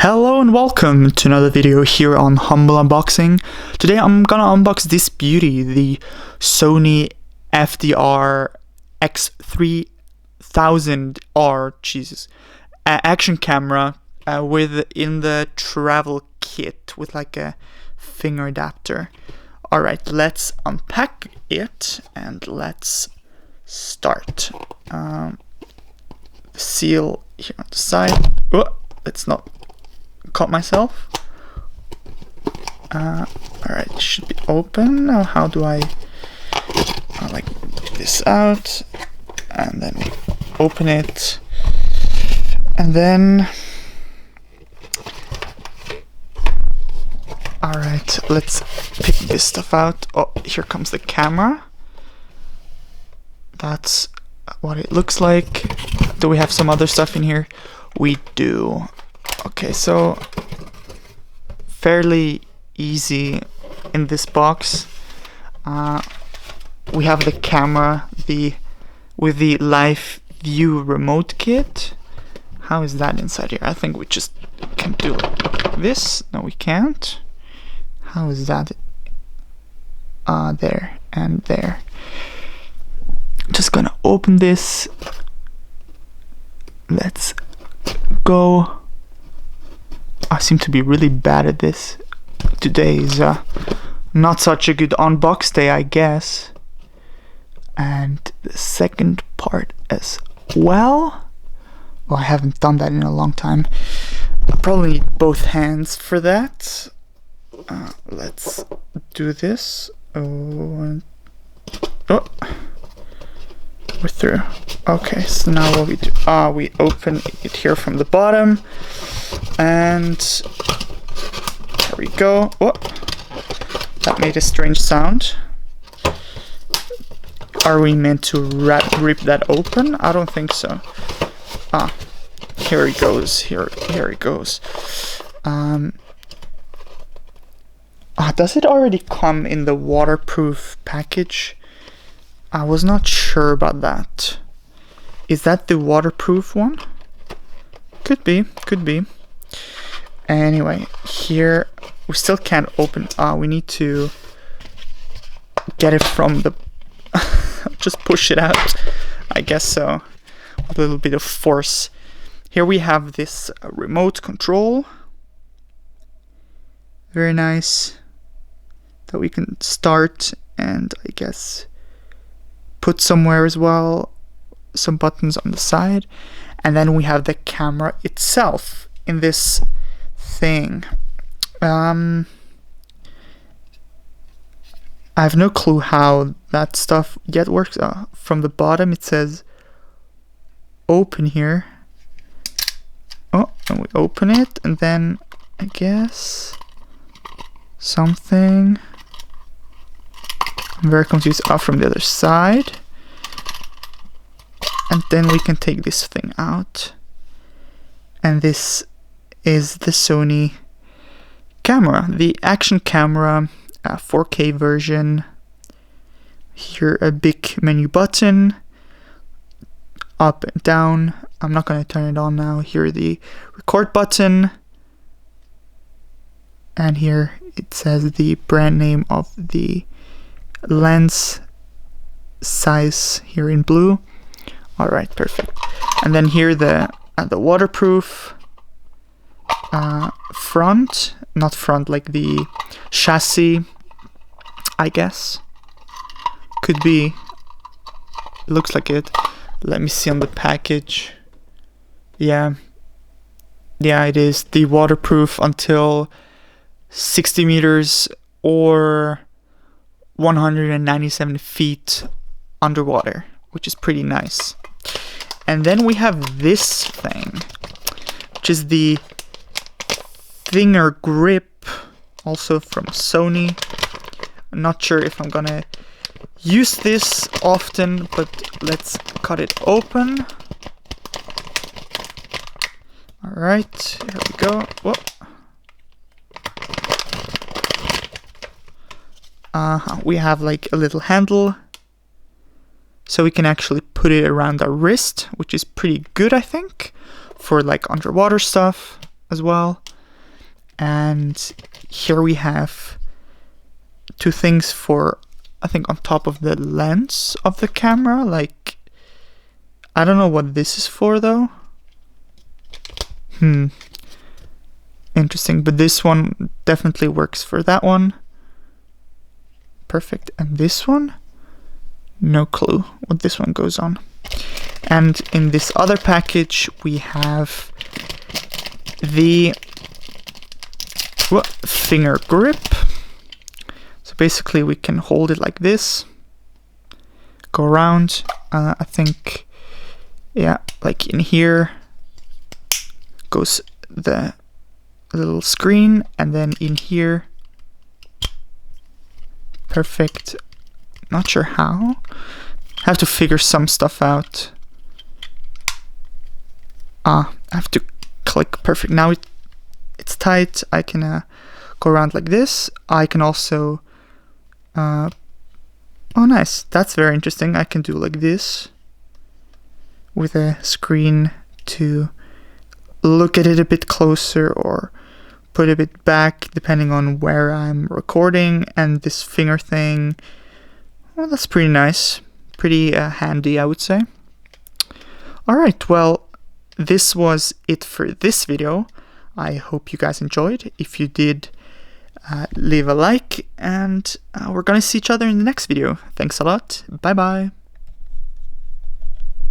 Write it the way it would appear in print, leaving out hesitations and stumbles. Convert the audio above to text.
Hello and welcome to another video here on Humble Unboxing. Today I'm gonna unbox this beauty, the Sony FDR-X3000 action camera in the travel kit with like a finger adapter. Alright, let's unpack it and let's start. The seal here on the side. Oh, let's not caught myself. Alright, it should be open. Now how do I like this out, and then open it, and then alright, let's pick this stuff out. Oh, here comes the camera. That's what it looks like. Do we have some other stuff in here? We do. Okay, so fairly easy in this box. We have the camera with the live view remote kit. How is that inside here? I think we just can do this. No, we can't. How is that? There and there. Just gonna open this. Let's go. I seem to be really bad at this. Today is not such a good unbox day, I guess. And the second part as well. Well, I haven't done that in a long time. I probably need both hands for that. Let's do this. Oh, we're through. Okay, so now what we do? We open it here from the bottom. And there we go. Oh, that made a strange sound. Are we meant to rip that open? I don't think so. Here it goes. Here it goes. Does it already come in the waterproof package? I was not sure about that. Is that the waterproof one? Could be. Anyway, here we still can't open. We need to get it from the just push it out, I guess so, with a little bit of force. Here we have this remote control, very nice, that we can start and I guess put somewhere as well, some buttons on the side. And then we have the camera itself in this thing. I have no clue how that stuff yet works. From the bottom it says open here. Oh, and we open it, and then I guess something. I'm very confused. From the other side. And then we can take this thing out. And this is the Sony camera, the action camera, 4K version. Here a big menu button, up and down. I'm not going to turn it on now. Here the record button. And here it says the brand name of the lens size here in blue. Alright, perfect. And then here the waterproof front, not front, like the chassis, I guess. Could be. Looks like it. Let me see on the package. Yeah, it is the waterproof until 60 meters or 197 feet underwater, which is pretty nice. And then we have this thing, which is the finger grip, also from Sony. I'm not sure if I'm gonna use this often, but let's cut it open. Alright, here we go. Whoa. We have like a little handle, so we can actually put it around our wrist, which is pretty good, I think, for like underwater stuff. as well. And here we have two things for, I think, on top of the lens of the camera. Like, I don't know what this is for though. Interesting, but this one definitely works for that one. Perfect. And this one? No clue what this one goes on. And in this other package we have the finger grip. So basically we can hold it like this, go around, I think, yeah, like in here goes the little screen, and then in here, perfect. Not sure how. Have to figure some stuff out. I have to click. Perfect. Now it's tight. I can go around like this. I can also oh nice, that's very interesting. I can do like this with a screen to look at it a bit closer or put a bit back depending on where I'm recording. And this finger thing, well, that's pretty nice, pretty handy, I would say. Alright, well, this was it for this video. I hope you guys enjoyed. If you did, leave a like, and we're gonna see each other in the next video. Thanks a lot. Bye bye.